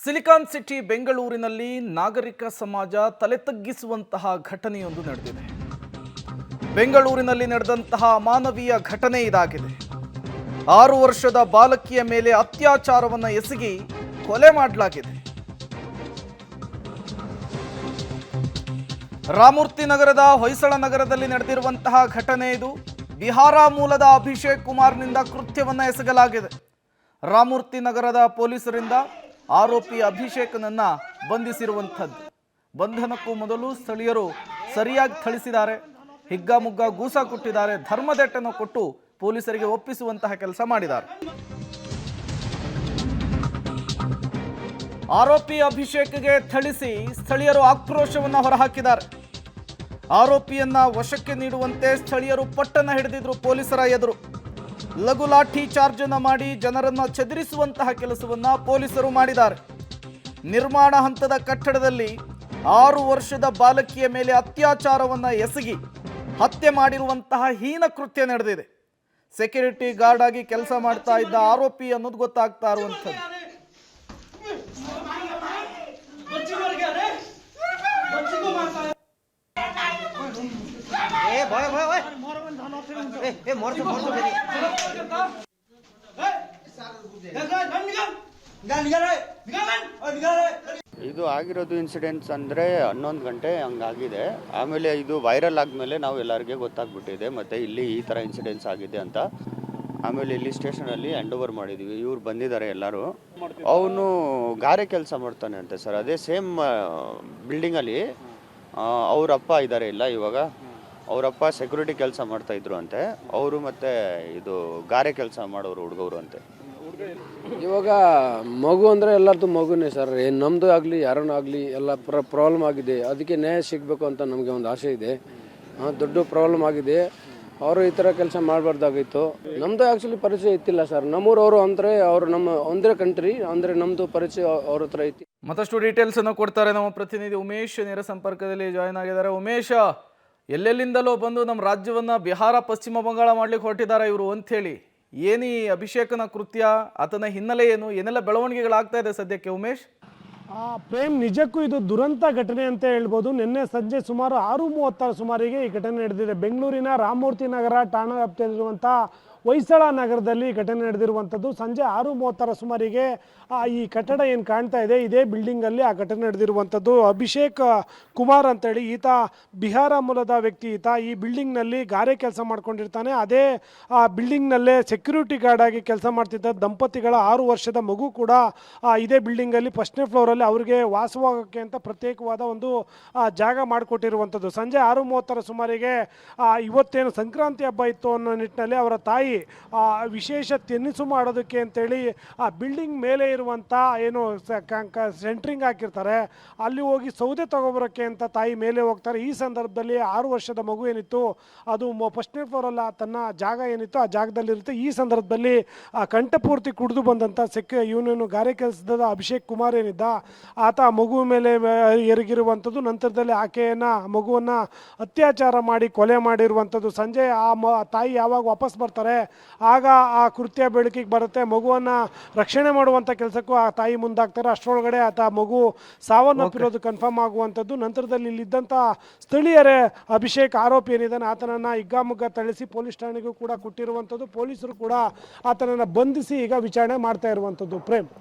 Silicon city ಬೆಂಗಳೂರಿನಲ್ಲಿ ನಾಗರಿಕ ಸಮಾಜ ತಲೆ ತಗ್ಗಿಸುವಂತಹ ಘಟನೆಯೊಂದು ನಡೆದಿದೆ. ಬೆಂಗಳೂರಿನಲ್ಲಿ ನಡೆದಂತಹ ಅಮಾನವೀಯ ಘಟನೆ ಇದಾಗಿದೆ. 6 ವರ್ಷದ ಬಾಲಕಿಯ ಮೇಲೆ ಅತ್ಯಾಚಾರವನ್ನು ಎಸಗಿ ಕೊಲೆ ಮಾಡಲಾಗಿದೆ. ರಾಮಮೂರ್ತಿ ನಗರದ ಹೊಯ್ಸಳ ನಗರದಲ್ಲಿ ನಡೆದಿರುವಂತಹ ಘಟನೆ ಇದು. ಬಿಹಾರ ಮೂಲದ ಅಭಿಷೇಕ್ ಕುಮಾರ್ನಿಂದ ಕೃತ್ಯವನ್ನು ಎಸಗಲಾಗಿದೆ. ರಾಮಮೂರ್ತಿ ನಗರದ ಪೊಲೀಸರಿಂದ ಆರೋಪಿ ಅಭಿಷೇಕನನ್ನ ಬಂಧಿಸಿರುವಂಥದ್ದು. ಬಂಧನಕ್ಕೂ ಮೊದಲು ಸ್ಥಳೀಯರು ಸರಿಯಾಗಿ ಥಳಿಸಿದ್ದಾರೆ, ಹಿಗ್ಗಾಮುಗ್ಗಾ ಗೂಸ ಕೊಟ್ಟಿದ್ದಾರೆ, ಧರ್ಮದೆಟ್ಟನ್ನು ಕೊಟ್ಟು ಪೊಲೀಸರಿಗೆ ಒಪ್ಪಿಸುವಂತಹ ಕೆಲಸ ಮಾಡಿದ್ದಾರೆ. ಆರೋಪಿ ಅಭಿಷೇಕ್ಗೆ ಥಳಿಸಿ ಸ್ಥಳೀಯರು ಆಕ್ರೋಶವನ್ನು ಹೊರಹಾಕಿದ್ದಾರೆ. ಆರೋಪಿಯನ್ನ ವಶಕ್ಕೆ ನೀಡುವಂತೆ ಸ್ಥಳೀಯರು ಪಟ್ಟನ್ನು ಹಿಡಿದಿದ್ರು ಪೊಲೀಸರ ಎದುರು. ಲಘು ಲಾಠಿ ಚಾರ್ಜ್ ಅನ್ನು ಮಾಡಿ ಜನರನ್ನು ಚದುರಿಸುವಂತಹ ಕೆಲಸವನ್ನ ಪೊಲೀಸರು ಮಾಡಿದ್ದಾರೆ. ನಿರ್ಮಾಣ ಹಂತದ ಕಟ್ಟಡದಲ್ಲಿ 6 ವರ್ಷದ ಬಾಲಕಿಯ ಮೇಲೆ ಅತ್ಯಾಚಾರವನ್ನ ಎಸಗಿ ಹತ್ಯೆ ಮಾಡಿರುವಂತಹ ಹೀನ ಕೃತ್ಯ ನಡೆದಿದೆ. ಸೆಕ್ಯೂರಿಟಿ ಗಾರ್ಡ್ ಆಗಿ ಕೆಲಸ ಮಾಡ್ತಾ ಇದ್ದ ಆರೋಪಿ ಅನ್ನೋದು ಗೊತ್ತಾಗ್ತಾ ಇರುವಂಥದ್ದು. ಇದು ಆಗಿರೋದು ಇನ್ಸಿಡೆಂಟ್ಸ್ ಅಂದರೆ 11 ಗಂಟೆ ಹಂಗಾಗಿದೆ. ಆಮೇಲೆ ಇದು ವೈರಲ್ ಆದಮೇಲೆ ನಾವು ಎಲ್ಲರಿಗೆ ಗೊತ್ತಾಗ್ಬಿಟ್ಟಿದೆ ಮತ್ತು ಇಲ್ಲಿ ಈ ಥರ ಇನ್ಸಿಡೆಂಟ್ಸ್ ಆಗಿದೆ ಅಂತ. ಆಮೇಲೆ ಇಲ್ಲಿ ಸ್ಟೇಷನಲ್ಲಿ ಹ್ಯಾಂಡ್ ಓವರ್ ಮಾಡಿದ್ವಿ. ಇವ್ರು ಬಂದಿದ್ದಾರೆ ಎಲ್ಲರೂ. ಅವನು ಗಾರೆ ಕೆಲಸ ಮಾಡ್ತಾನೆ ಅಂತೆ ಸರ್. ಅದೇ ಸೇಮ್ ಬಿಲ್ಡಿಂಗಲ್ಲಿ ಅವರಪ್ಪ ಇದ್ದಾರೆ ಇಲ್ಲ ಇವಾಗ. ಅವರಪ್ಪ ಸೆಕ್ಯೂರಿಟಿ ಕೆಲಸ ಮಾಡ್ತಾಯಿದ್ರು ಅಂತೆ. ಅವರು ಮತ್ತು ಇದು ಗಾರೆ ಕೆಲಸ ಮಾಡೋರು ಹುಡುಗರು ಅಂತೆ. ಇವಾಗ ಮಗು ಅಂದರೆ ಎಲ್ಲರದ್ದು ಮಗುನೇ ಸರ್. ನಮ್ಮದು ಆಗಲಿ ಯಾರನ್ನೂ ಆಗಲಿ ಎಲ್ಲ ಪ್ರಾಬ್ಲಮ್ ಆಗಿದೆ. ಅದಕ್ಕೆ ನ್ಯಾಯ ಸಿಗಬೇಕು ಅಂತ ನಮಗೆ ಒಂದು ಆಸೆ ಇದೆ. ದೊಡ್ಡ ಪ್ರಾಬ್ಲಮ್ ಆಗಿದೆ. ಅವರು ಈ ಥರ ಕೆಲಸ ಮಾಡಬಾರ್ದಾಗಿತ್ತು. ನಮ್ಮದು ಆ್ಯಕ್ಚುಲಿ ಪರಿಚಯ ಇತ್ತಿಲ್ಲ ಸರ್. ನಮ್ಮೂರವರು ಅಂದರೆ ಅವರು ನಮ್ಮ ಒಂದೇ ಕಂಟ್ರಿ ಅಂದರೆ ನಮ್ಮದು ಪರಿಚಯ ಅವ್ರ ಹತ್ರ ಐತಿ. ಮತ್ತಷ್ಟು ಡೀಟೇಲ್ಸ್ ಅನ್ನು ಕೊಡ್ತಾರೆ ನಮ್ಮ ಪ್ರತಿನಿಧಿ ಉಮೇಶ್. ನೇರ ಸಂಪರ್ಕದಲ್ಲಿ ಜಾಯ್ನ್ ಆಗಿದ್ದಾರೆ. ಉಮೇಶ್, ಎಲ್ಲೆಲ್ಲಿಂದಲೋ ಬಂದು ನಮ್ಮ ರಾಜ್ಯವನ್ನ ಬಿಹಾರ ಪಶ್ಚಿಮ ಬಂಗಾಳ ಮಾಡ್ಲಿಕ್ಕೆ ಹೊರಟಿದ್ದಾರೆ ಇವರು ಅಂಥೇಳಿ, ಏನಿ ಅಭಿಷೇಕನ ಕೃತ್ಯ, ಆತನ ಹಿನ್ನೆಲೆ ಏನು, ಏನೆಲ್ಲ ಬೆಳವಣಿಗೆಗಳಾಗ್ತಾ ಇದೆ ಸದ್ಯಕ್ಕೆ ಉಮೇಶ್? ಪ್ರೇಮ್, ನಿಜಕ್ಕೂ ಇದು ದುರಂತ ಘಟನೆ ಅಂತ ಹೇಳ್ಬೋದು. ನಿನ್ನೆ ಸಂಜೆ ಸುಮಾರು 6:36 ಸುಮಾರಿಗೆ ಈ ಘಟನೆ ನಡೆದಿದೆ. ಬೆಂಗಳೂರಿನ ರಾಮಮೂರ್ತಿ ನಗರ ಠಾಣಾ ವ್ಯಾಪ್ತಿಯಲ್ಲಿರುವಂಥ ಹೊಯ್ಸಳ ನಗರದಲ್ಲಿ ಘಟನೆ ನಡೆದಿರುವಂಥದ್ದು. ಸಂಜೆ 6:30 ಸುಮಾರಿಗೆ ಈ ಕಟ್ಟಡ ಏನು ಕಾಣ್ತಾ ಇದೆ, ಇದೇ ಬಿಲ್ಡಿಂಗಲ್ಲಿ ಆ ಘಟನೆ ನಡೆದಿರುವಂಥದ್ದು. ಅಭಿಷೇಕ್ ಕುಮಾರ್ ಅಂತೇಳಿ ಈತ ಬಿಹಾರ ಮೂಲದ ವ್ಯಕ್ತಿ. ಈತ ಈ ಬಿಲ್ಡಿಂಗ್ನಲ್ಲಿ ಗಾರೆ ಕೆಲಸ ಮಾಡ್ಕೊಂಡಿರ್ತಾನೆ. ಅದೇ ಆ ಬಿಲ್ಡಿಂಗ್ನಲ್ಲೇ ಸೆಕ್ಯೂರಿಟಿ ಗಾರ್ಡ್ ಆಗಿ ಕೆಲಸ ಮಾಡ್ತಿದ್ದ ದಂಪತಿಗಳ 6 ವರ್ಷದ ಮಗು ಕೂಡ ಇದೇ ಬಿಲ್ಡಿಂಗಲ್ಲಿ 1ನೇ ಫ್ಲೋರಲ್ಲಿ ಅವರಿಗೆ ವಾಸವಾಗೋಕ್ಕೆ ಅಂತ ಪ್ರತ್ಯೇಕವಾದ ಒಂದು ಜಾಗ ಮಾಡಿಕೊಟ್ಟಿರುವಂಥದ್ದು. ಸಂಜೆ 6:30 ಸುಮಾರಿಗೆ ಇವತ್ತೇನು ಸಂಕ್ರಾಂತಿ ಹಬ್ಬ ಇತ್ತು ಅನ್ನೋ ನಿಟ್ಟಿನಲ್ಲಿ ಅವರ ತಾಯಿ ವಿಶೇಷ ತಿನಿಸು ಮಾಡೋದಕ್ಕೆ ಅಂತೇಳಿ ಆ ಬಿಲ್ಡಿಂಗ್ ಮೇಲೆ ಇರುವಂಥ ಏನು ಸೆಂಟ್ರಿಂಗ್ ಹಾಕಿರ್ತಾರೆ ಅಲ್ಲಿ ಹೋಗಿ ಸೌದೆ ತಗೊಬರೋಕ್ಕೆ ಅಂತ ತಾಯಿ ಮೇಲೆ ಹೋಗ್ತಾರೆ. ಈ ಸಂದರ್ಭದಲ್ಲಿ 6 ವರ್ಷದ ಮಗು ಏನಿತ್ತು ಅದು 1ನೇ ಫ್ಲೋರಲ್ಲಿ ತನ್ನ ಜಾಗ ಏನಿತ್ತು ಆ ಜಾಗದಲ್ಲಿರುತ್ತೆ. ಈ ಸಂದರ್ಭದಲ್ಲಿ ಕಂಠಪೂರ್ತಿ ಕುಡಿದು ಬಂದಂಥ ಇವನೇನು ಗಾರೆ ಕೆಲಸದ ಅಭಿಷೇಕ್ ಕುಮಾರ್ ಏನಿದ್ದ ಆತ ಮಗು ಮೇಲೆ ಎರಗಿರುವಂಥದ್ದು. ನಂತರದಲ್ಲಿ ಆಕೆಯನ್ನು ಮಗುವನ್ನು ಅತ್ಯಾಚಾರ ಮಾಡಿ ಕೊಲೆ ಮಾಡಿರುವಂಥದ್ದು. ಸಂಜೆ ತಾಯಿ ಯಾವಾಗ ವಾಪಸ್ ಬರ್ತಾರೆ ಆಗ ಆ ಕೃತ್ಯ ಬೆಳಕಿಗೆ ಬರುತ್ತೆ. ಮಗುವನ್ನು ರಕ್ಷಣೆ ಮಾಡುವಂಥ ಕೆಲಸಕ್ಕೂ ಆ ತಾಯಿ ಮುಂದಾಗ್ತಾರೆ. ಅಷ್ಟರೊಳಗಡೆ ಆತ ಮಗು ಸಾವನ್ನಪ್ಪಿರೋದು ಕನ್ಫರ್ಮ್ ಆಗುವಂಥದ್ದು. ನಂತರದಲ್ಲಿ ಇಲ್ಲಿದ್ದಂಥ ಸ್ಥಳೀಯರೇ ಅಭಿಷೇಕ್ ಆರೋಪಿ ಏನಿದ್ದಾನೆ ಆತನನ್ನು ಹಿಗ್ಗಾಮುಗ್ಗಾ ಥಳಿಸಿ ಪೊಲೀಸ್ ಠಾಣೆಗೂ ಕೂಡ ಕೊಟ್ಟಿರುವಂಥದ್ದು. ಪೊಲೀಸರು ಕೂಡ ಆತನನ್ನು ಬಂಧಿಸಿ ಈಗ ವಿಚಾರಣೆ ಮಾಡ್ತಾ ಇರುವಂಥದ್ದು. ಪ್ರೇಮ್.